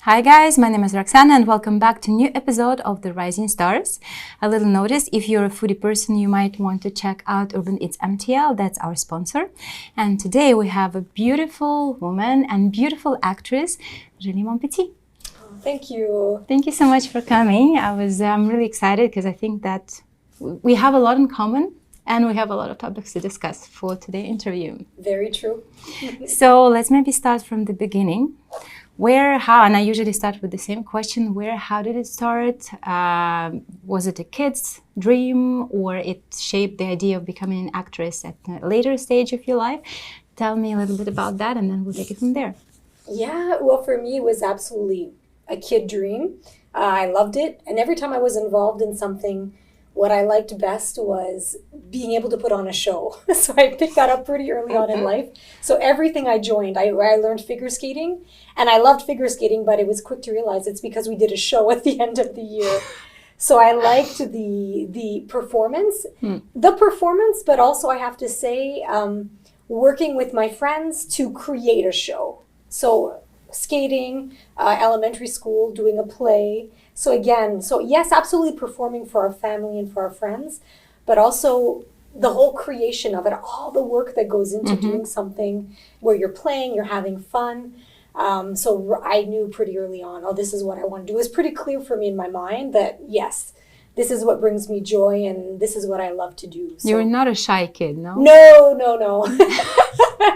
Hi guys, my name is Roxana and welcome back to a new episode of The Rising Stars. A little notice, if you're a foodie person, you might want to check out Urban Eats MTL, that's our sponsor. And today we have a beautiful woman and beautiful actress, Julie Montpetit. Thank you. Thank you so much for coming. I'm really excited because I think that we have a lot in common and we have a lot of topics to discuss for today's interview. Very true. So let's maybe start from the beginning. Where, how, and I usually start with the same question, how did it start? Was it a kid's dream or it shaped the idea of becoming an actress at a later stage of your life? Tell me a little bit about that and then we'll take it from there. Yeah, well, for me, it was absolutely a kid dream. I loved it. And every time I was involved in something, what I liked best was being able to put on a show. So I picked that up pretty early on in life. So everything I joined, I learned figure skating. And I loved figure skating, but it was quick to realize it's because we did a show at the end of the year. So I liked the performance. The performance, but also I have to say, working with my friends to create a show. So skating, elementary school, doing a play. So yes, absolutely performing for our family and for our friends, but also the whole creation of it, all the work that goes into doing something where you're playing, you're having fun. So I knew pretty early on, this is what I want to do. It was pretty clear for me in my mind that, yes, this is what brings me joy and this is what I love to do. So, you're not a shy kid, no? No.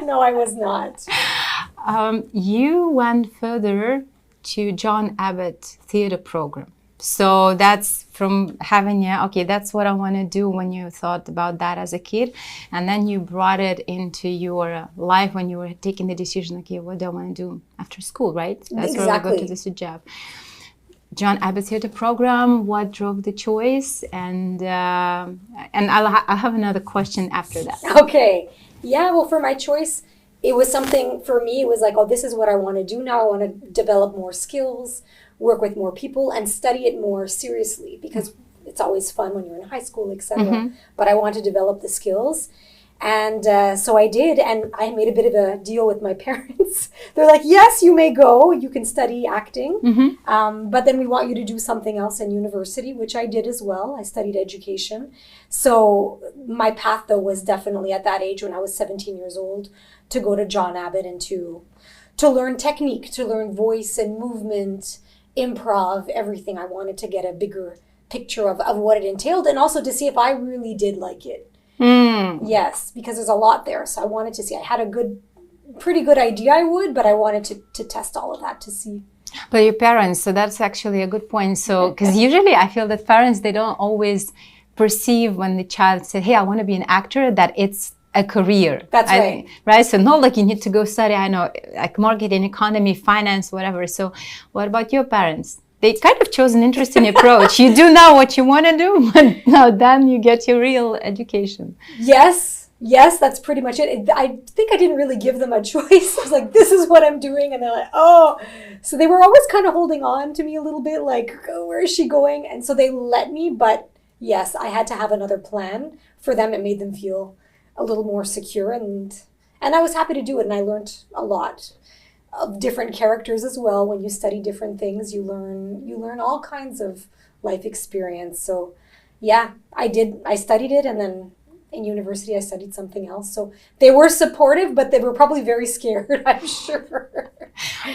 No, I was not. You went further to John Abbott theater program. So that's from having, that's what I want to do when you thought about that as a kid. And then you brought it into your life when you were taking the decision, what do I want to do after school, right? That's exactly. where we go to this job. John Abbott theater program, what drove the choice? And I'll have another question after that. Okay. Yeah, well, for my choice, it was something, for me, it was like, this is what I want to do now. I want to develop more skills, work with more people, and study it more seriously because it's always fun when you're in high school, etc. But I want to develop the skills. And so I did, and I made a bit of a deal with my parents. They're like, yes, you may go. You can study acting, but then we want you to do something else in university, which I did as well. I studied education. So my path, though, was definitely at that age when I was 17 years old to go to John Abbott and to learn technique, to learn voice and movement, improv, everything. I wanted to get a bigger picture of what it entailed and also to see if I really did like it. Yes, because there's a lot there. So I wanted to see. I had pretty good idea I would, but I wanted to test all of that to see. But your parents, so that's actually a good point. So, because usually I feel that parents, they don't always perceive when the child said, hey, I want to be an actor, that it's a career. That's right. Right? So not like you need to go study, I know, like marketing, economy, finance, whatever. So what about your parents? They kind of chose an interesting approach. You do know what you want to do, but now then you get your real education. Yes, that's pretty much it. I think I didn't really give them a choice. I was like, this is what I'm doing. And they're like, oh. So they were always kind of holding on to me a little bit, like, where is she going? And so they let me, but yes, I had to have another plan. For them, it made them feel a little more secure. And I was happy to do it. And I learned a lot of different characters as well. When you study different things, you learn all kinds of life experience. So yeah, I studied it, and then in university I studied something else. So they were supportive, but they were probably very scared, I'm sure.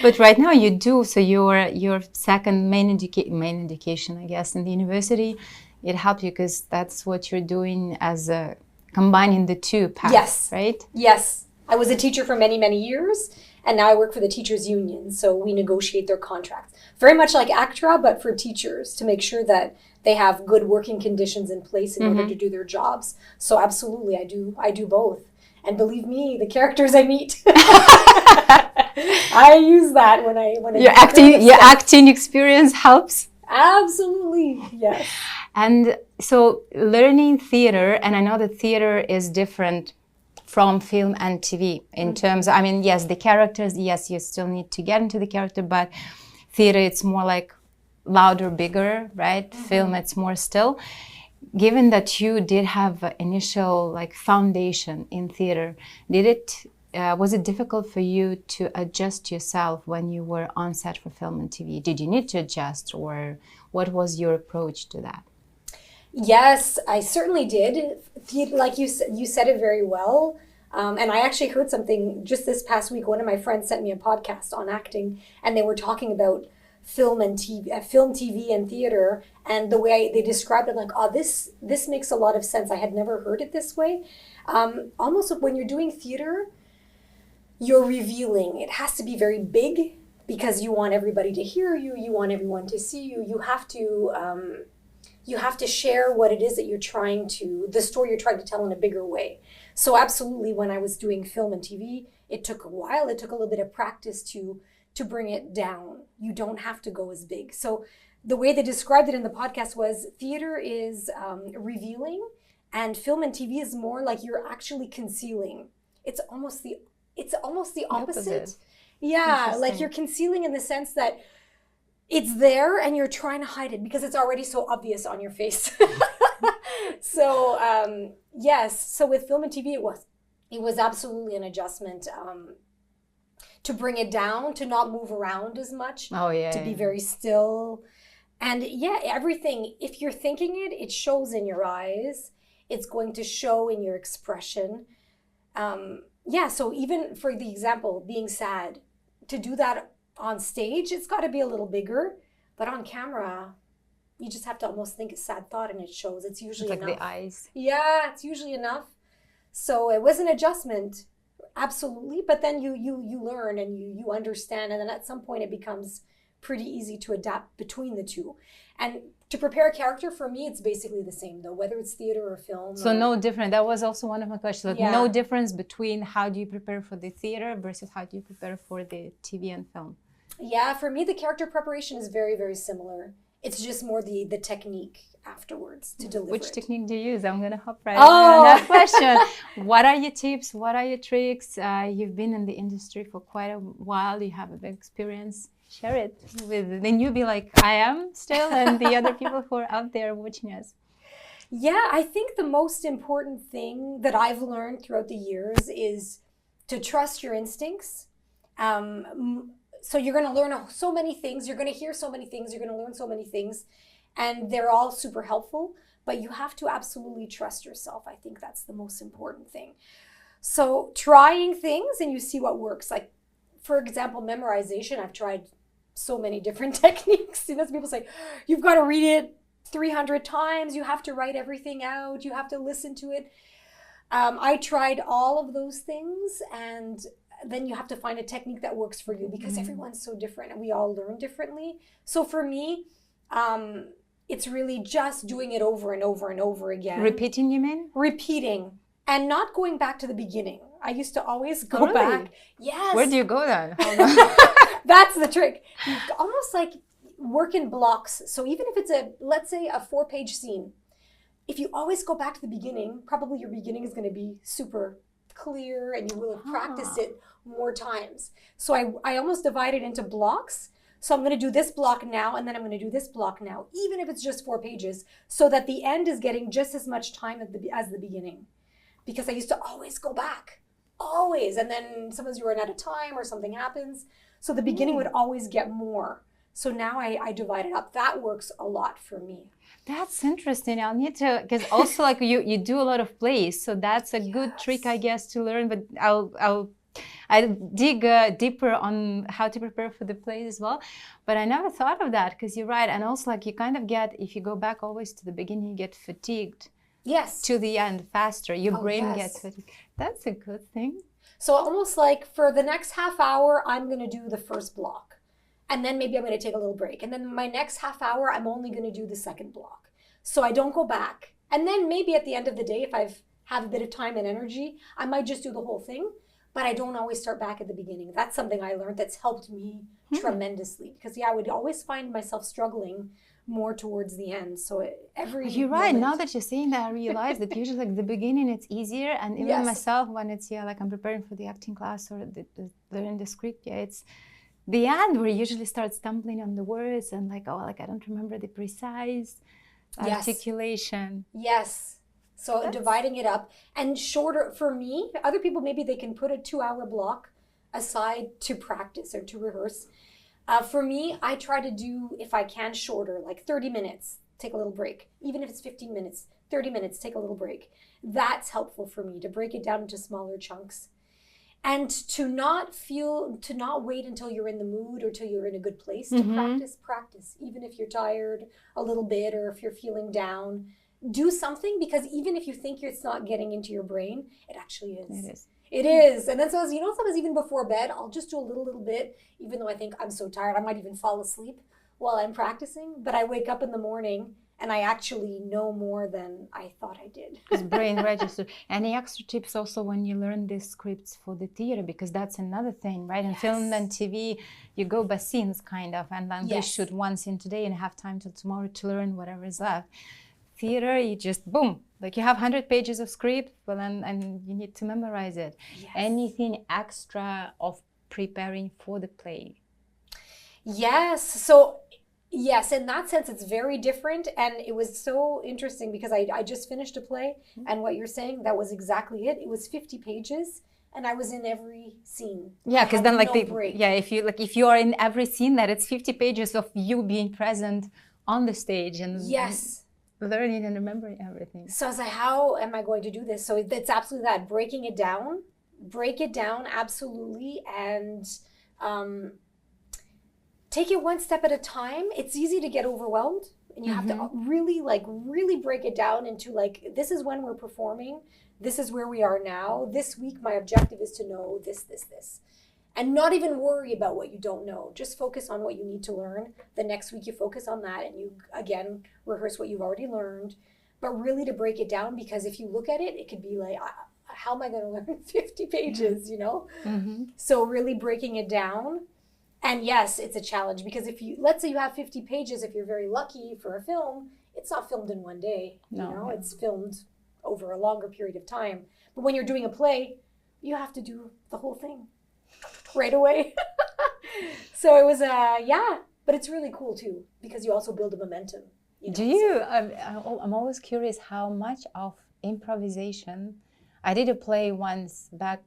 But right now you do, so your second main education, I guess, in the university, it helped you because that's what you're doing as combining the two paths, yes. Right? Yes. I was a teacher for many, many years. And now I work for the teachers union, so we negotiate their contracts. Very much like ACTRA, but for teachers, to make sure that they have good working conditions in place in order to do their jobs. So absolutely, I do both. And believe me, the characters I meet, I use that when I your acting experience helps. Absolutely, yes. And so learning theater, and I know that theater is different from film and TV in terms of, yes, the characters, yes, you still need to get into the character, but theater, it's more like louder, bigger, right? Film, it's more still. Given that you did have initial foundation in theater, did it was it difficult for you to adjust yourself when you were on set for film and TV? Did you need to adjust, or what was your approach to that? Yes, I certainly did. Like you said it very well. And I actually heard something just this past week. One of my friends sent me a podcast on acting, and they were talking about film and TV and theater, and the way they described it, like, oh, this makes a lot of sense. I had never heard it this way. Almost when you're doing theater, you're revealing. It has to be very big because you want everybody to hear you. You want everyone to see you. You have to share what it is that the story you're trying to tell in a bigger way. So absolutely, when I was doing film and TV, it took a while. It took a little bit of practice to bring it down. You don't have to go as big. So the way they described it in the podcast was theater is revealing, and film and TV is more like you're actually concealing. It's almost the opposite. Yeah, like you're concealing in the sense that it's there and you're trying to hide it because it's already so obvious on your face. So yes, so with film and TV, it was absolutely an adjustment to bring it down, to not move around as much, to be very still. And everything, if you're thinking it shows in your eyes. It's going to show in your expression. So even for the example, being sad, to do that on stage, it's got to be a little bigger, but on camera, you just have to almost think a sad thought and it shows. It's usually enough. Like the eyes. Yeah, it's usually enough. So it was an adjustment, absolutely. But then you learn and you understand, and then at some point it becomes pretty easy to adapt between the two. And to prepare a character, for me, it's basically the same, though, whether it's theater or film. So no different. That was also one of my questions. Like, no difference between how do you prepare for the theater versus how do you prepare for the TV and film? Yeah, for me, the character preparation is very, very similar. It's just more the technique afterwards to deliver Which it. technique do you use? I'm going to hop right on that question. What are your tips? What are your tricks? You've been in the industry for quite a while. You have a big experience. Share it with the newbie like I am still, and the other people who are out there watching us. Yeah, I think the most important thing that I've learned throughout the years is to trust your instincts. So you're going to learn so many things. You're going to hear so many things. You're going to learn so many things. And they're all super helpful. But you have to absolutely trust yourself. I think that's the most important thing. So trying things and you see what works. Like, for example, memorization. I've tried so many different techniques. You know, people say, you've got to read it 300 times. You have to write everything out. You have to listen to it. I tried all of those things, and then you have to find a technique that works for you because everyone's so different and we all learn differently. So for me, it's really just doing it over and over and over again. Repeating, you mean? Repeating and not going back to the beginning. I used to always go back. Yes. Where do you go then? That's the trick. You almost like work in blocks. So even if it's let's say a 4-page scene, if you always go back to the beginning, probably your beginning is going to be super clear and you will have practiced it more times. So I almost divide it into blocks. So I'm going to do this block now, and then I'm going to do this block now, even if it's just 4 pages, so that the end is getting just as much time as the beginning. Because I used to always go back, always. And then sometimes you run out of time or something happens. So the beginning would always get more. So now I divide it up. That works a lot for me. That's interesting. I'll need to, because also like you do a lot of plays. So that's a good trick, I guess, to learn. But I'll dig deeper on how to prepare for the plays as well. But I never thought of that, because you're right. And also like you kind of get, if you go back always to the beginning, you get fatigued. Yes. To the end faster. Your brain gets fatigued. That's a good thing. So almost like for the next half hour, I'm going to do the first block. And then maybe I'm going to take a little break. And then my next half hour, I'm only going to do the second block. So I don't go back. And then maybe at the end of the day, if I've have a bit of time and energy, I might just do the whole thing. But I don't always start back at the beginning. That's something I learned that's helped me tremendously. Because I would always find myself struggling more towards the end. So you're right. Now that you're saying that, I realize that usually like the beginning it's easier, and even myself when it's like I'm preparing for the acting class or learning the script, it's the end where you usually start stumbling on the words and like I don't remember the precise articulation. Yes. So dividing it up and shorter for me, other people, maybe they can put a 2-hour block aside to practice or to rehearse. For me, I try to do, if I can, shorter, like 30 minutes, take a little break. Even if it's 15 minutes, 30 minutes, take a little break. That's helpful for me to break it down into smaller chunks. And to not wait until you're in the mood or till you're in a good place to practice. Even if you're tired a little bit or if you're feeling down, do something, because even if you think it's not getting into your brain, it actually is. It is. And then sometimes even before bed, I'll just do a little bit, even though I think I'm so tired, I might even fall asleep while I'm practicing. But I wake up in the morning and I actually know more than I thought I did. It's brain register. Any extra tips also when you learn these scripts for the theater? Because that's another thing, right? In film and TV, you go by scenes kind of, and then they shoot one scene today and have time till tomorrow to learn whatever is left. Theater, you just boom, like you have 100 pages of script, well, and you need to memorize it. Anything extra of preparing for the play? Yes. So yes, in that sense, it's very different. And it was so interesting because I just finished a play, and what you're saying, that was exactly it. It was 50 pages. And I was in every scene. Yeah, because then if you are in every scene, that it's 50 pages of you being present on the stage and learning and remembering everything. So I was like, how am I going to do this? So it's absolutely that, break it down, absolutely, and take it one step at a time. It's easy to get overwhelmed, and you have to really break it down into this is when we're performing, this is where we are now, this week my objective is to know this. And not even worry about what you don't know. Just focus on what you need to learn. The next week you focus on that and you, again, rehearse what you've already learned. But really to break it down, because if you look at it, it could be like, how am I going to learn 50 pages, So really breaking it down. And yes, it's a challenge, because let's say you have 50 pages, if you're very lucky for a film, it's not filmed in one day. It's filmed over a longer period of time. But when you're doing a play, you have to do the whole thing right away. So it was but it's really cool too, because you also build a momentum. I'm always curious how much of improvisation. I did a play once back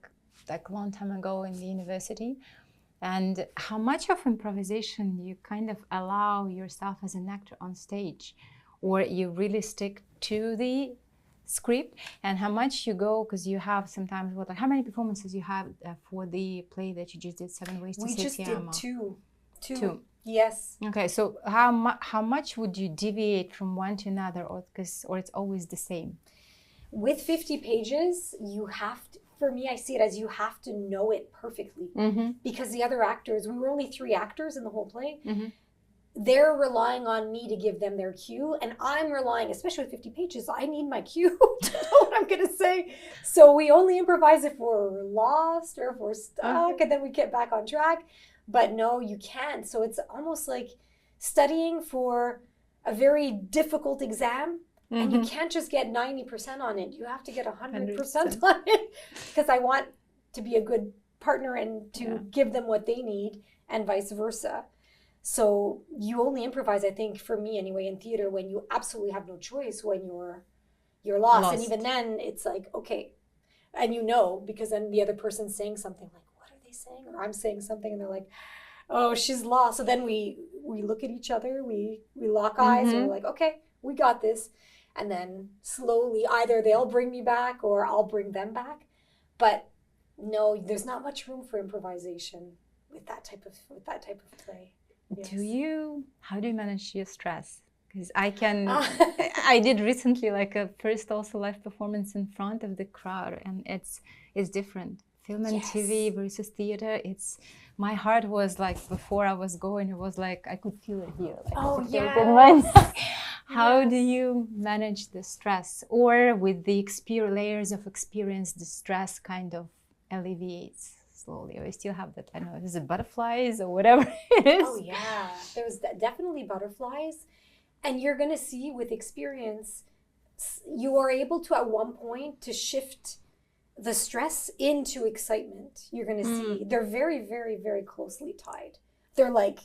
like a long time ago in the university, and how much of improvisation you kind of allow yourself as an actor on stage, or you really stick to the script, and how much you go, because you have sometimes how many performances you have for the play that you just did, 7 Ways to We Say just Ti did Amo? two. Yes. Okay, so how much would you deviate from one to another, or it's always the same? With 50 pages, you have to, for me, I see it as you have to know it perfectly, because the other actors, we were only 3 actors in the whole play. They're relying on me to give them their cue, and I'm relying, especially with 50 pages, I need my cue to know what I'm going to say. So we only improvise if we're lost or if we're stuck, and then we get back on track. But no, you can't. So it's almost like studying for a very difficult exam, and you can't just get 90% on it. You have to get 100% on it, because I want to be a good partner and to give them what they need, and vice versa. So you only improvise, I think, for me anyway, in theater, when you absolutely have no choice, when you're lost. And even then, it's like, okay. And because then the other person's saying something like, what are they saying? Or I'm saying something, and they're like, oh, she's lost. So then we look at each other, we lock eyes, and we're like, okay, we got this. And then slowly, either they'll bring me back or I'll bring them back. But no, there's not much room for improvisation with that type of play. Yes. How do you manage your stress? Because I did recently a first also live performance in front of the crowd, and it's different. Film and TV versus theater. My heart was before I was going, it was I could feel it here. How do you manage the stress? Or with the layers of experience, the stress kind of alleviates slowly, or you still have that, I don't know, is it butterflies or whatever it is? Oh yeah, there was definitely butterflies. And you're going to see with experience, you are able to at one point to shift the stress into excitement. You're going to see they're very, very, very closely tied. They're like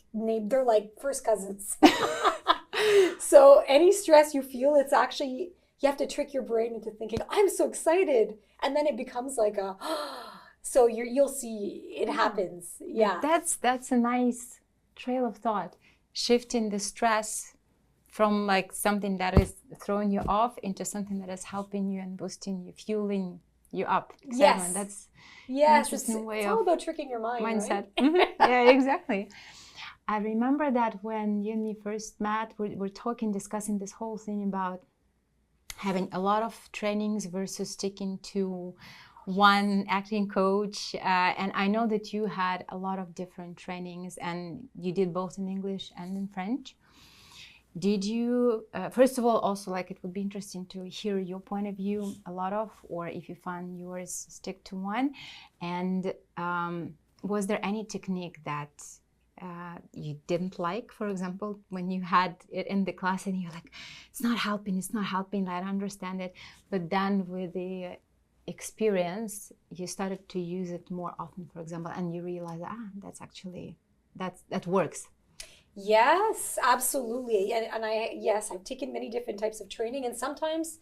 first cousins. So any stress you feel, it's actually you have to trick your brain into thinking, I'm so excited. And then it becomes like a, so you'll see it happens. Yeah. That's a nice trail of thought. Shifting the stress from like something that is throwing you off into something that is helping you and boosting you, fueling you up. Yes. That's yes. It's all about tricking your mind. mindset. Right? Yeah, exactly. I remember that when you and me first met, we're talking, discussing this whole thing about having a lot of trainings versus sticking to one acting coach. And I know that you had a lot of different trainings and you did both in English and in French. Did you, first of all, also like it would be interesting to hear your point of view a lot of, or if you find yours, stick to one. And was there any technique that you didn't like, for example, when you had it in the class and you're like, it's not helping, I don't understand it. But then with the experience, you started to use it more often, for example, and you realize, that's actually, that works. Yes, absolutely. And I've taken many different types of training, and sometimes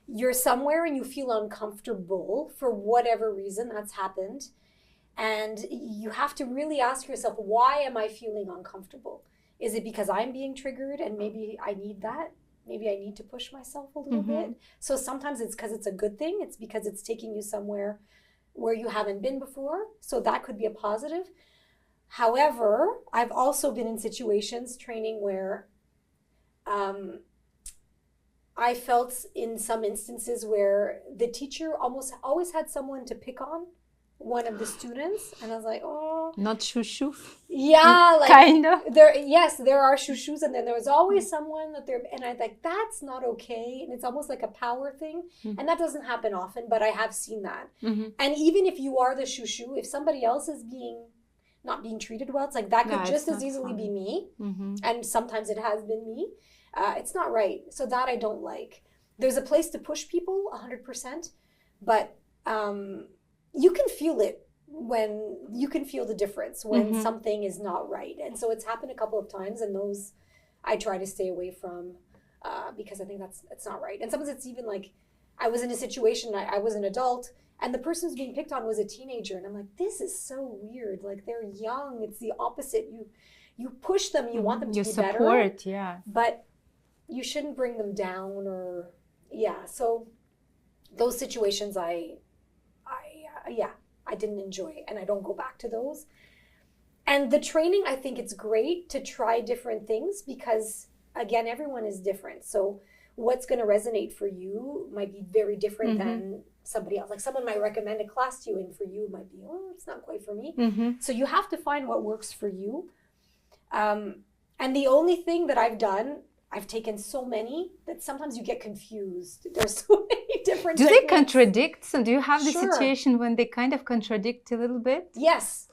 you're somewhere and you feel uncomfortable for whatever reason that's happened. And you have to really ask yourself, why am I feeling uncomfortable? Is it because I'm being triggered and maybe I need that? Maybe I need to push myself a little bit. So sometimes it's because it's a good thing. It's because it's taking you somewhere where you haven't been before. So that could be a positive. However, I've also been in situations training where I felt in some instances where the teacher almost always had someone to pick on one of the students, and I was like, oh, not shoo-shoo. Yeah, like kind of. There are shoo-shoos, and then there was always someone that they're, and I like, that's not okay, and it's almost like a power thing, and that doesn't happen often, but I have seen that. And even if you are the shoo-shoo, if somebody else is not being treated well, it's like that could just as easily be me, and sometimes it has been me. It's not right, so that I don't like. There's a place to push people 100%, but you can feel it when you can feel the difference when something is not right. And so it's happened a couple of times, and those I try to stay away from because I think it's not right. And sometimes it's even like I was in a situation, I was an adult, and the person who's being picked on was a teenager, and I'm like, this is so weird. Like, they're young. It's the opposite. You push them, you want them to be support, better, yeah, but you shouldn't bring them down, or so those situations I didn't enjoy, and I don't go back to those. And the training, I think it's great to try different things because, again, everyone is different. So what's going to resonate for you might be very different than somebody else. Like, someone might recommend a class to you, and for you it might be, oh, it's not quite for me. So you have to find what works for you. And the only thing that I've done, I've taken so many that sometimes you get confused. There's so many different Do techniques. they contradict? So do you have the Sure. situation when they kind of contradict a little bit? Yes.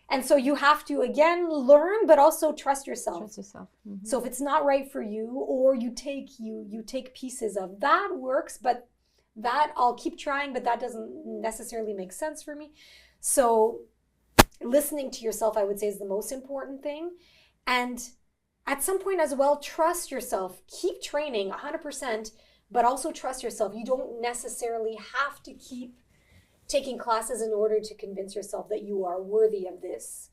And so you have to, again, learn, but also trust yourself. Trust yourself. So if it's not right for you, or you take pieces of that works, but that I'll keep trying, but that doesn't necessarily make sense for me. So listening to yourself, I would say, is the most important thing. And at some point as well, trust yourself. Keep training 100%, but also trust yourself. You don't necessarily have to keep taking classes in order to convince yourself that you are worthy of this.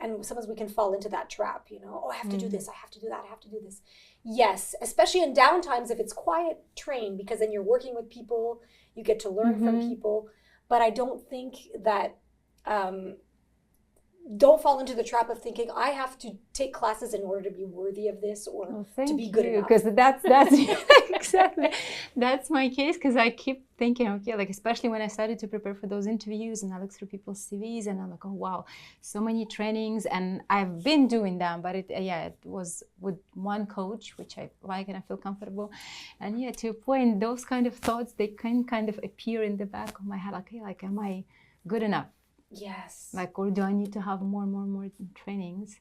And sometimes we can fall into that trap, oh, I have to do this, I have to do that, I have to do this. Yes, especially in downtimes, if it's quiet, train, because then you're working with people, you get to learn from people. But I don't think that, don't fall into the trap of thinking I have to take classes in order to be worthy of this or to be good enough. Because that's exactly, that's my case, because I keep thinking, okay, like, especially when I started to prepare for those interviews and I look through people's CVs and I'm like, oh wow, so many trainings, and I've been doing them, but it was with one coach, which I like and I feel comfortable. And to a point, those kind of thoughts, they can kind of appear in the back of my head, okay, like, am I good enough? Yes. Like, or do I need to have more trainings?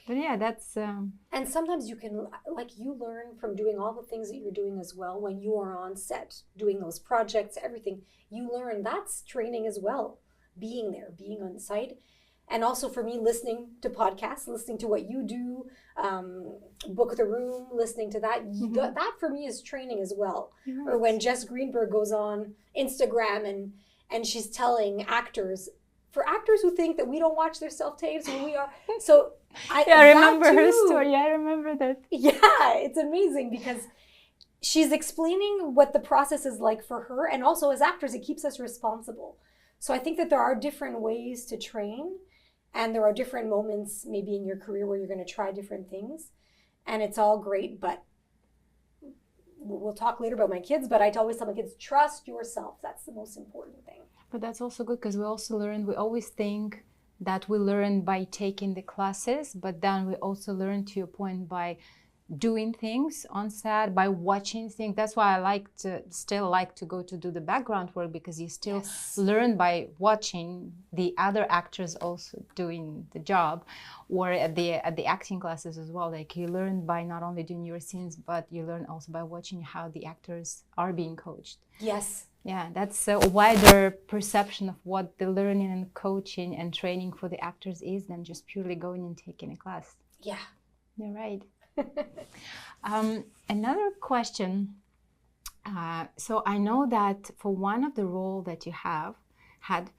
But that's... And sometimes you can, you learn from doing all the things that you're doing as well when you are on set, doing those projects, everything. You learn, that's training as well. Being there, being on site. And also for me, listening to podcasts, listening to what you do, Book the Room, listening to that, that for me is training as well. Right. Or when Jess Greenberg goes on Instagram and she's telling actors, for actors who think that we don't watch their self-tapes when we are, so I remember her story. I remember that. Yeah, it's amazing because she's explaining what the process is like for her. And also as actors, it keeps us responsible. So I think that there are different ways to train. And there are different moments maybe in your career where you're going to try different things. And it's all great, but we'll talk later about my kids, but I always tell my kids, trust yourself. That's the most important thing. But that's also good because we also learn, we always think that we learn by taking the classes, but then we also learn, to your point, by doing things on set, by watching things. That's why I still like to go to do the background work, because you still learn by watching the other actors also doing the job, or at the acting classes as well. Like you learn by not only doing your scenes, but you learn also by watching how the actors are being coached. Yes. Yeah, that's a wider perception of what the learning and coaching and training for the actors is than just purely going and taking a class. Yeah. You're right. Another question. So I know that for one of the role that you had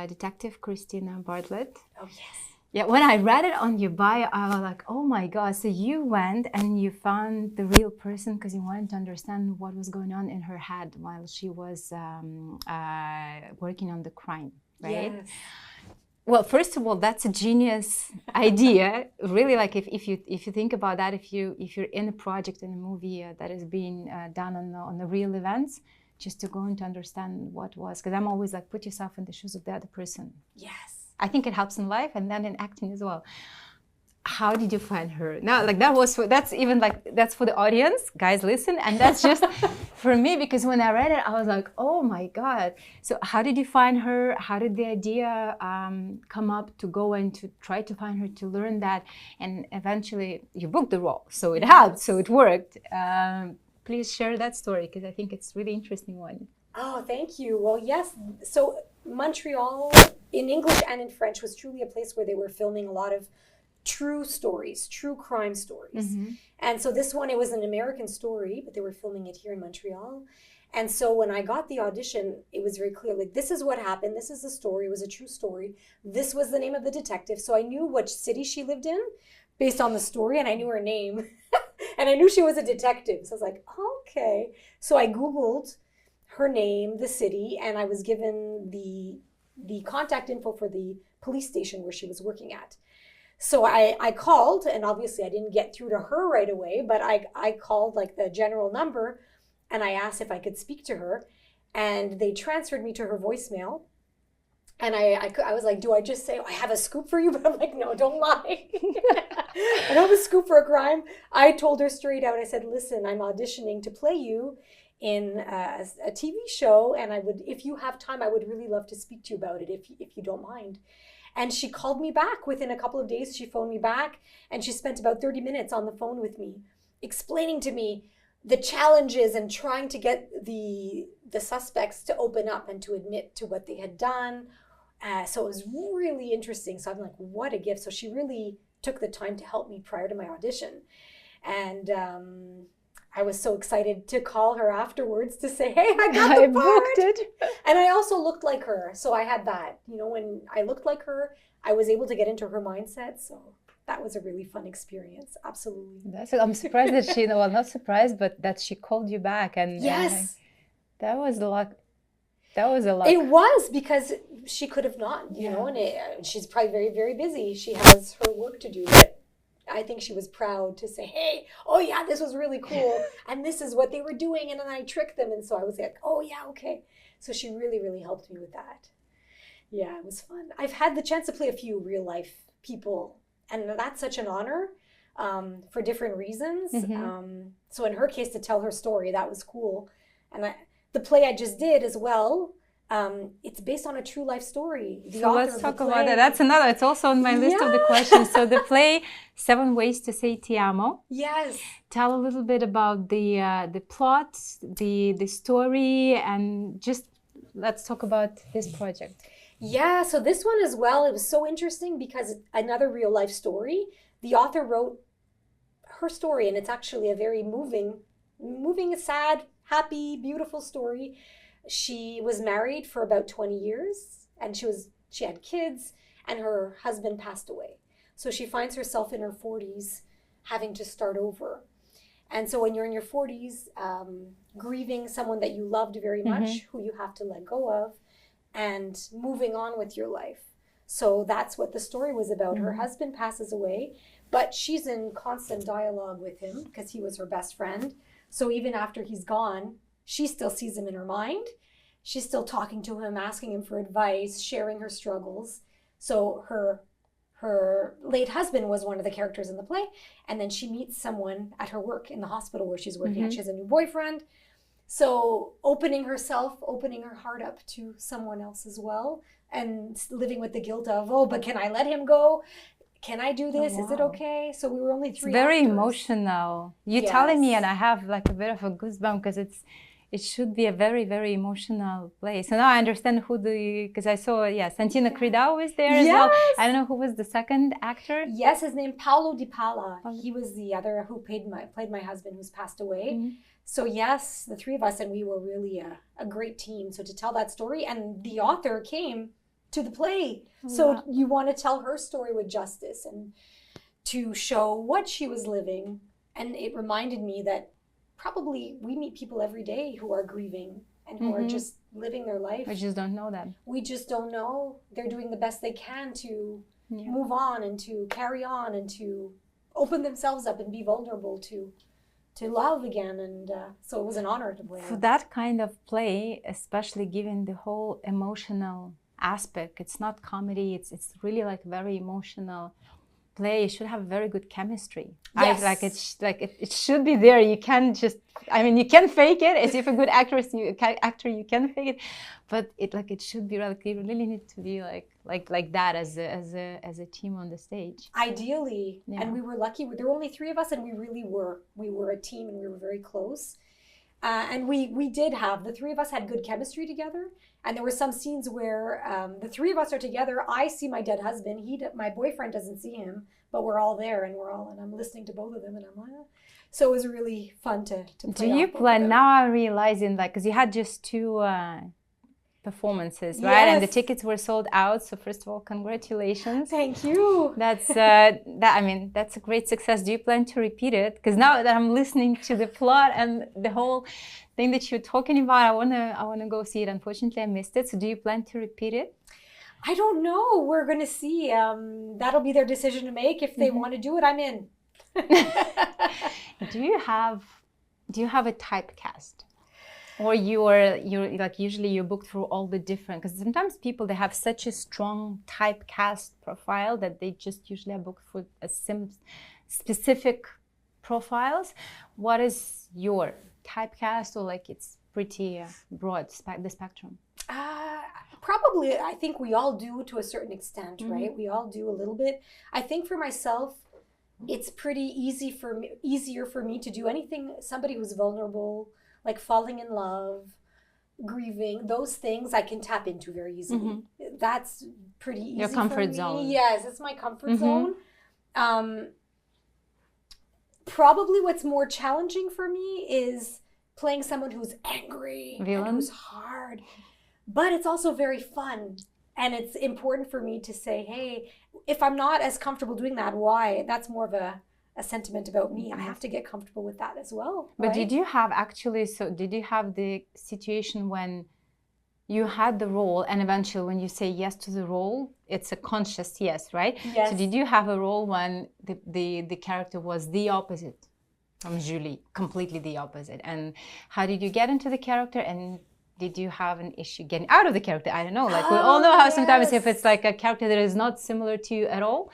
Detective Christina Bartlett. Oh, yes. Yeah, when I read it on your bio, I was like, oh my God. So you went and you found the real person because you wanted to understand what was going on in her head while she was working on the crime, right? Yes. Well, first of all, that's a genius idea. Really, like if you think about that, if you're in a project, in a movie that is being done on the real events, just to go and to understand what was, because I'm always like, put yourself in the shoes of the other person. Yes. I think it helps in life and then in acting as well. How did you find her? Now, like that's for the audience, guys, listen. And that's just for me, because when I read it, I was like, oh my God. So how did you find her? How did the idea come up to go and to try to find her, to learn that? And eventually you booked the role. So it helped, so it worked. Please share that story, because I think it's a really interesting one. Oh, thank you. Well, yes. So Montreal, in English and in French, was truly a place where they were filming a lot of true stories, true crime stories. Mm-hmm. And so this one, it was an American story, but they were filming it here in Montreal. And so when I got the audition, it was very clear, like, this is what happened. This is the story. It was a true story. This was the name of the detective. So I knew which city she lived in based on the story, and I knew her name. And I knew she was a detective. So I was like, okay. So I Googled her name, the city, and I was given the contact info for the police station where she was working at. So I called, and obviously I didn't get through to her right away, but I called like the general number, and I asked if I could speak to her, and they transferred me to her voicemail. And I was like, do I just say, I have a scoop for you? But I'm like, no, don't lie. I don't have a scoop for a crime. I told her straight out, I said, listen, I'm auditioning to play you in a TV show, and if you have time, I would really love to speak to you about it, if you don't mind. And she called me back within a couple of days. She phoned me back, and she spent about 30 minutes on the phone with me, explaining to me the challenges and trying to get the suspects to open up and to admit to what they had done. So it was really interesting. So I'm like, what a gift. So she really took the time to help me prior to my audition. And I was so excited to call her afterwards to say, hey, I got the part. Booked it. And I also looked like her. So I had that. You know, when I looked like her, I was able to get into her mindset. So that was a really fun experience. Absolutely. I'm surprised that she, well, not surprised, but that she called you back. And yes. That was a lot. That was a lot. It was, because she could have not, you know, and she's probably very, very busy. She has her work to do. But I think she was proud to say, hey, oh yeah, this was really cool. And this is what they were doing. And then I tricked them. And so I was like, oh yeah, okay. So she really, really helped me with that. Yeah, it was fun. I've had the chance to play a few real life people. And that's such an honor for different reasons. Mm-hmm. So in her case, to tell her story, that was cool. And the play I just did as well, it's based on a true life story. So let's talk about that. That's another, it's also on my list of the questions. So the play, 7 Ways to Say Ti Amo. Yes. Tell a little bit about the plot, the story, and just let's talk about this project. Yeah, so this one as well, it was so interesting because another real life story. The author wrote her story, and it's actually a very moving, sad, happy, beautiful story. She was married for about 20 years, and she had kids, and her husband passed away. So she finds herself in her 40s having to start over. And so when you're in your 40s, grieving someone that you loved very much, who you have to let go of, and moving on with your life. So that's what the story was about. Her husband passes away, but she's in constant dialogue with him because he was her best friend. So even after he's gone, she still sees him in her mind. She's still talking to him, asking him for advice, sharing her struggles. So her late husband was one of the characters in the play. And then she meets someone at her work in the hospital where she's working. She has a new boyfriend. So opening her heart up to someone else as well, and living with the guilt of, oh, but can I let him go? Can I do this? Is it okay? So we were only three very actors. Emotional. You're telling me, and I have like a bit of a goosebump because it should be a very, very emotional play. So now I understand because I saw, Santino Cridao was there as well. I don't know who was the second actor. Yes, his name Paolo Di Pala. He was the other who played my husband who's passed away. So yes, the three of us, and we were really a great team. So to tell that story, and the author came to the play. So you want to tell her story with justice and to show what she was living. And it reminded me that probably we meet people every day who are grieving and who are just living their life. We just don't know them. We just don't know. They're doing the best they can to move on and to carry on and to open themselves up and be vulnerable to love again. And so it was an honor to play. For that kind of play, especially given the whole emotional aspect, it's not comedy, it's really like very emotional play. It should have very good chemistry. Yes. It should be there. You can't just, you can fake it. As if a good actor, you can fake it, but it should be like, you really need to be like that as a team on the stage. Ideally, and we were lucky. There were only three of us, and we were a team, and we were very close. And we did have, the three of us had good chemistry together. And there were some scenes where the three of us are together. I see my dead husband. My boyfriend doesn't see him, but we're all there, and I'm listening to both of them, and I'm like, so it was really fun to play. Do you plan, now I'm realizing, because you had just two performances, right? And the tickets were sold out. So first of all, congratulations. Thank you. That's that's a great success. Do you plan to repeat it? Because now that I'm listening to the plot and the whole thing that you're talking about, I wanna go see it. Unfortunately, I missed it. So do you plan to repeat it? I don't know. We're gonna see. That'll be their decision to make. If they want to do it, I'm in. Do you have a typecast? Or you're like, usually you're booked through all the different, because sometimes people, they have such a strong typecast profile that they just usually are booked for a specific profiles. What is your typecast, or it's pretty broad, the spectrum? Probably, I think we all do to a certain extent, right? We all do a little bit. I think for myself, it's pretty easier for me to do anything, somebody who's vulnerable, like falling in love, grieving, those things I can tap into very easily. That's pretty easy. Your comfort for me. zone. Yes, it's my comfort zone. Probably what's more challenging for me is playing someone who's angry and who's hard. But it's also very fun. And it's important for me to say, hey, if I'm not as comfortable doing that, why? That's more of a sentiment about me. I have to get comfortable with that as well. But did you have the situation when you had the role, and eventually when you say yes to the role, it's a conscious yes, right? Yes. So did you have a role when the character was the opposite from Julie, completely the opposite? And how did you get into the character, and did you have an issue getting out of the character? I don't know, we all know how sometimes if it's like a character that is not similar to you at all.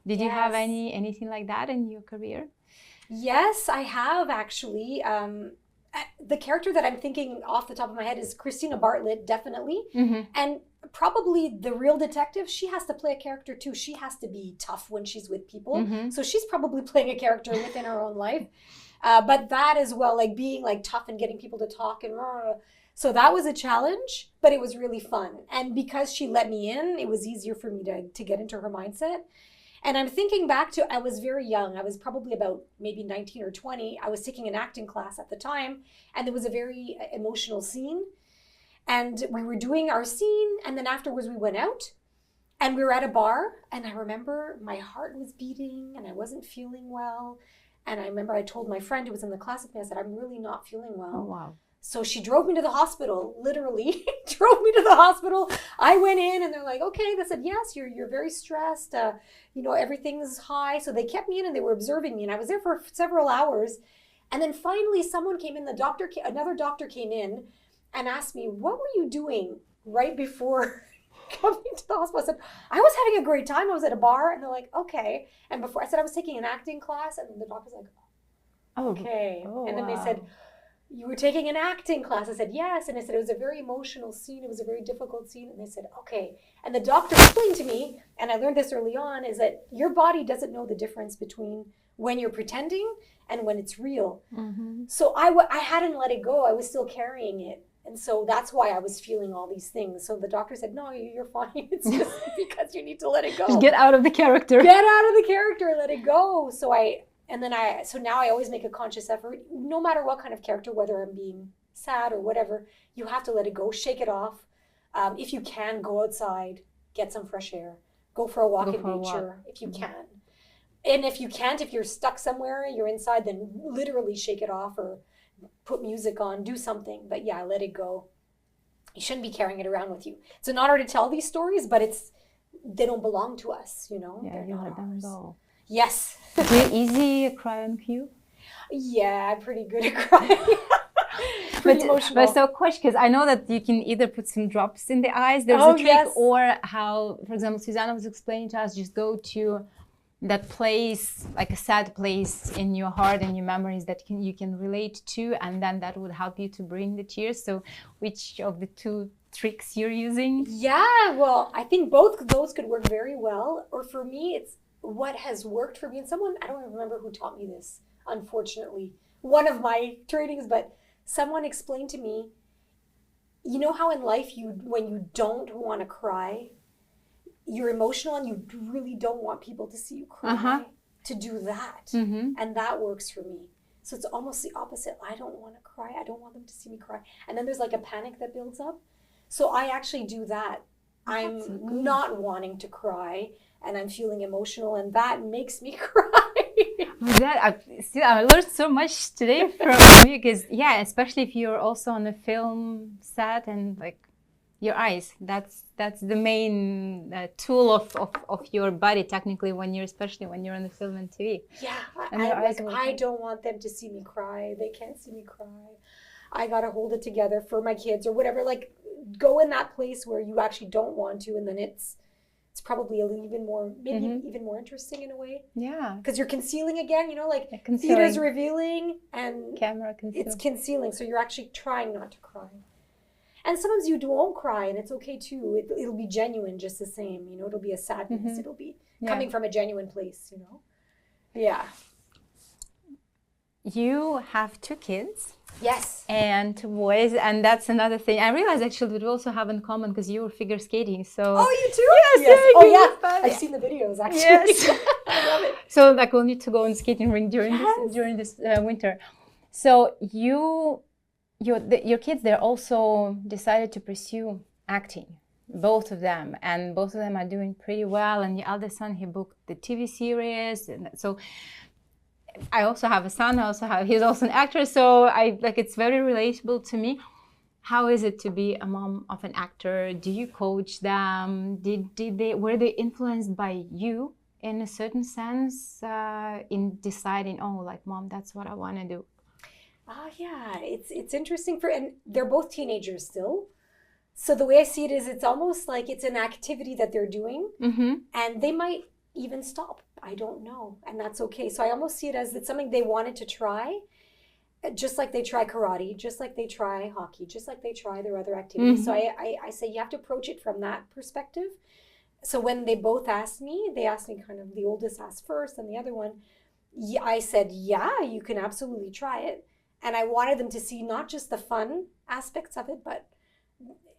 Did you have anything like that in your career? Yes, I have actually. The character that I'm thinking off the top of my head is Christina Bartlett, definitely. And probably the real detective, she has to play a character too. She has to be tough when she's with people. So she's probably playing a character within her own life. But that as well, being tough and getting people to talk, and So that was a challenge, but it was really fun. And because she let me in, it was easier for me to get into her mindset. And I'm thinking back to, I was very young. I was probably about maybe 19 or 20. I was taking an acting class at the time, and there was a very emotional scene. And we were doing our scene, and then afterwards we went out, and we were at a bar, and I remember my heart was beating, and I wasn't feeling well. And I remember I told my friend who was in the class with me, I said, I'm really not feeling well. Oh, wow. So she drove me to the hospital, literally drove me to the hospital. I went in and they're like, okay. They said, yes, you're very stressed. Everything's high. So they kept me in and they were observing me. And I was there for several hours. And then finally someone came in, another doctor came in and asked me, what were you doing right before coming to the hospital? I said, I was having a great time. I was at a bar. And they're like, okay. And before I said I was taking an acting class. And the doctor's like, okay. Oh, and then they said, you were taking an acting class. I said, yes. And I said, it was a very emotional scene. It was a very difficult scene. And they said, okay. And the doctor explained to me, and I learned this early on, is that your body doesn't know the difference between when you're pretending and when it's real. Mm-hmm. So I hadn't let it go. I was still carrying it. And so that's why I was feeling all these things. So the doctor said, no, you're fine. It's just because you need to let it go. Just get out of the character. Get out of the character, let it go. So now I always make a conscious effort, no matter what kind of character, whether I'm being sad or whatever, you have to let it go, shake it off. If you can, go outside, get some fresh air, go for a walk in nature if you can. And if you can't, if you're stuck somewhere, you're inside, then literally shake it off or put music on, do something. But yeah, let it go. You shouldn't be carrying it around with you. It's an honor to tell these stories, but they don't belong to us, Yeah, they're you not let them ours. go. Yes. Do you easy cry on cue? Yeah, I'm pretty good at crying. But so question, because I know that you can either put some drops in the eyes, there's a trick, yes. or how, for example, Susanna was explaining to us, just go to that place, like a sad place in your heart and your memories that you can relate to, and then that would help you to bring the tears. So which of the two tricks you're using? Yeah, well, I think both of those could work very well. Or for me, it's what has worked for me. And someone, I don't even remember who taught me this, unfortunately, one of my trainings, but someone explained to me, you know how in life when you don't want to cry, you're emotional and you really don't want people to see you cry, to do that. Mm-hmm. And that works for me. So it's almost the opposite. I don't want to cry. I don't want them to see me cry. And then there's like a panic that builds up. So I actually do that. I'm not wanting to cry and I'm feeling emotional, and that makes me cry. I learned so much today from you, because especially if you're also on a film set and like your eyes, that's the main tool of your body technically, especially when you're on the film and TV. Yeah, I don't want them to see me cry. They can't see me cry. I gotta hold it together for my kids or whatever. Like, go in that place where you actually don't want to, and then it's probably even more, even more interesting in a way. Yeah. Because you're concealing again, like theater's revealing and camera concealing. It's concealing. So you're actually trying not to cry. And sometimes you won't cry, and it's okay too. It'll be genuine just the same. It'll be a sadness. Mm-hmm. It'll be coming from a genuine place, Yeah. You have 2 kids. Yes. And 2 boys, and that's another thing. I realized actually we also have in common, because you were figure skating. So. Oh, you too? Yes. Oh, yeah. I've seen the videos actually. Yes. I love it. So like we'll need to go on the skating rink during this winter. So your kids, they're also decided to pursue acting, both of them, and both of them are doing pretty well. And the eldest son, he booked the TV series, and so. I also have a son. He's also an actor, so it's very relatable to me. How is it to be a mom of an actor? Do you coach them? Were they influenced by you in a certain sense in deciding, Mom, that's what I want to do? Yeah, it's interesting and they're both teenagers still. So the way I see it is, it's almost like it's an activity that they're doing, and they might even stop. I don't know, and that's okay. So I almost see it as it's something they wanted to try, just like they try karate, just like they try hockey, just like they try their other activities. So I say you have to approach it from that perspective. So when they both asked me kind of, the oldest asked first and the other one, I said, yeah, you can absolutely try it. And I wanted them to see not just the fun aspects of it, but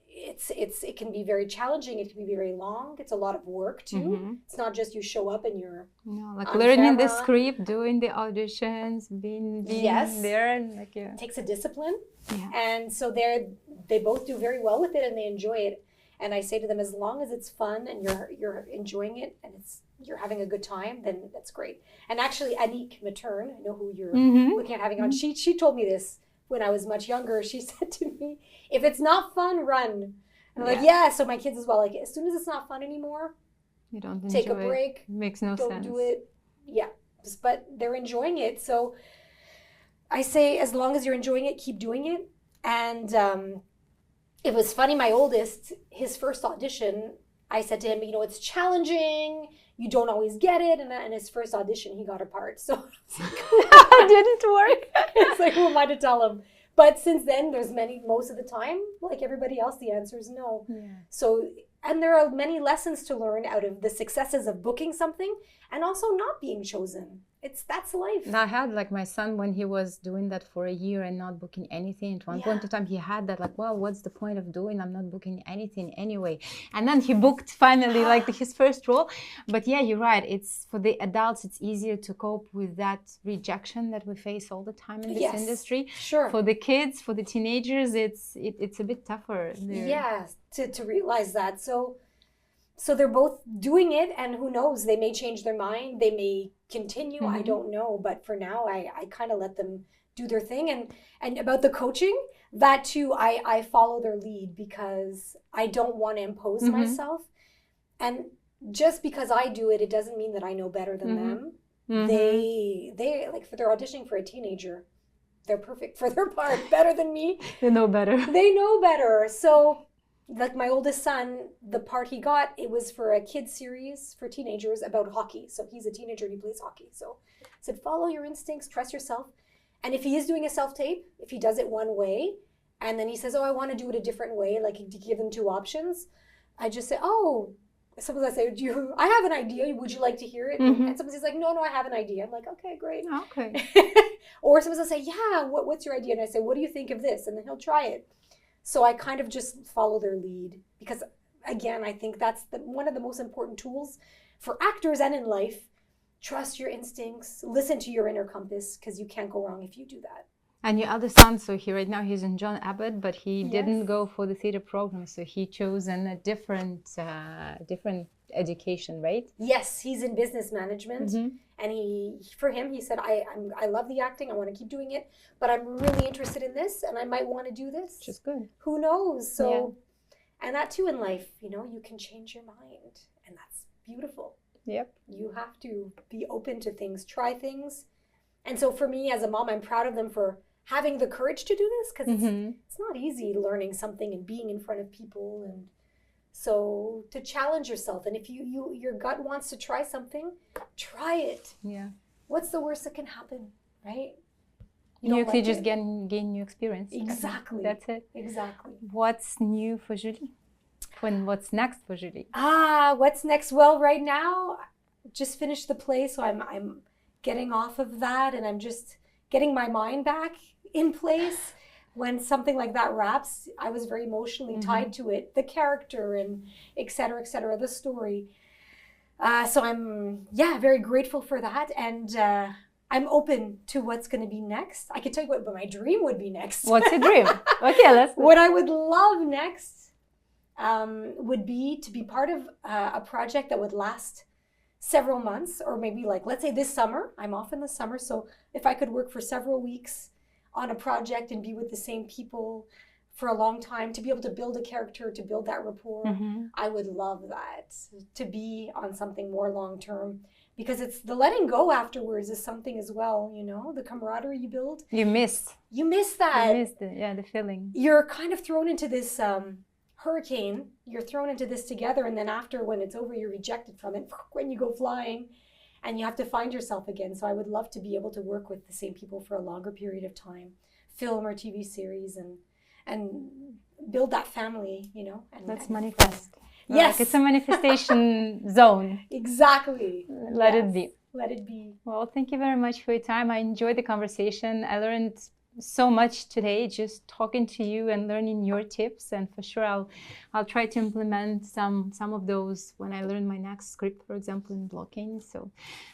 it can be very challenging. It can be very long. It's a lot of work too. It's not just you show up and you're like learning the script, doing the auditions, being there, and like it takes a discipline. Yeah. And so they both do very well with it and they enjoy it. And I say to them, as long as it's fun and you're enjoying it and you're having a good time, then that's great. And actually, Monique Matern, I know who you're looking at having on. She told me this when I was much younger. She said to me, if it's not fun, run. And I'm like, yeah. So my kids as well, like as soon as it's not fun anymore, you don't take a break. It makes no sense. Don't do it. Yeah. But they're enjoying it. So I say, as long as you're enjoying it, keep doing it. And it was funny, my oldest, his first audition, I said to him, it's challenging. You don't always get it. And his first audition, he got a part. So it didn't work. It's like, who am I to tell him? But since then, most of the time, like everybody else, the answer is no. Yeah. So, and there are many lessons to learn out of the successes of booking something and also not being chosen. That's life. I had like my son when he was doing that for a year and not booking anything. At one point in time, he had that like, well, what's the point of doing? I'm not booking anything anyway. And then he booked finally like his first role. But yeah, you're right. It's for the adults, it's easier to cope with that rejection that we face all the time in this industry. Sure. For the kids, for the teenagers, it's a bit tougher. Yeah, to realize that. So they're both doing it, and who knows, they may change their mind, they may continue, I don't know, but for now I kind of let them do their thing. And about the coaching, that too, I follow their lead because I don't want to impose myself. And just because I do it, it doesn't mean that I know better than them. They like, for they're auditioning for a teenager, they're perfect for their part, better than me. They know better. They know better. So like my oldest son, the part he got, it was for a kids series for teenagers about hockey. So he's a teenager and he plays hockey. So I said, follow your instincts, trust yourself. And if he is doing a self-tape, if he does it one way, and then he says, I want to do it a different way, like to give them two options, I just say, sometimes I say, I have an idea. Would you like to hear it? And sometimes he's like, no, I have an idea. I'm like, okay, great. Okay. Or sometimes I'll say, yeah, what's your idea? And I say, what do you think of this? And then he'll try it. So I kind of just follow their lead because, again, I think that's one of the most important tools for actors and in life. Trust your instincts, listen to your inner compass, because you can't go wrong if you do that. And your other son, so right now he's in John Abbott, but he didn't go for the theater program, so he chose a different education, right? Yes, he's in business management, and for him, he said, I love the acting, I want to keep doing it, but I'm really interested in this, and I might want to do this. Which is good. Who knows? So, and that too in life, you can change your mind, and that's beautiful. Yep. You have to be open to things, try things. And so for me as a mom, I'm proud of them for having the courage to do this, because it's not easy learning something and being in front of people. And so to challenge yourself, and if your gut wants to try something, try it. Yeah. What's the worst that can happen, right? You can just gain new experience. Exactly. That's it. Exactly. What's new for Julie? What's next for Julie? What's next? Well, right now, just finished the play, so I'm getting off of that, and I'm just getting my mind back in place. When something like that wraps, I was very emotionally tied to it, the character and et cetera, the story. So I'm, very grateful for that. And I'm open to what's going to be next. I can tell you what my dream would be next. What's your dream? Okay, What I would love next would be to be part of a project that would last several months, or maybe like, let's say this summer. I'm off in the summer. So if I could work for several weeks on a project and be with the same people for a long time, to be able to build a character, to build that rapport, I would love that, to be on something more long-term, because it's the letting go afterwards is something as well, the camaraderie you build. You miss that. You missed the feeling. You're kind of thrown into this hurricane, you're thrown into this together, and then after, when it's over, you're rejected from it when you go flying. And you have to find yourself again. So I would love to be able to work with the same people for a longer period of time, film or TV series, and build that family, And let's manifest. Yes. Like it's a manifestation zone. Exactly. Let it be. Let it be. Well, thank you very much for your time. I enjoyed the conversation. I learned so much today, just talking to you and learning your tips. And for sure, I'll try to implement some of those when I learn my next script, for example, in blocking. So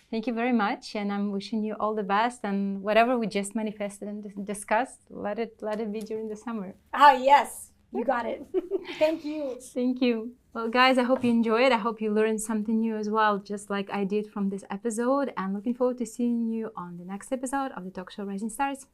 thank you very much, and I'm wishing you all the best. And whatever we just manifested and discussed, let it be during the summer. Ah, yes, you got it. Thank you. Thank you. Well, guys, I hope you enjoyed. I hope you learned something new as well, just like I did from this episode. And looking forward to seeing you on the next episode of the Talk Show Rising Stars.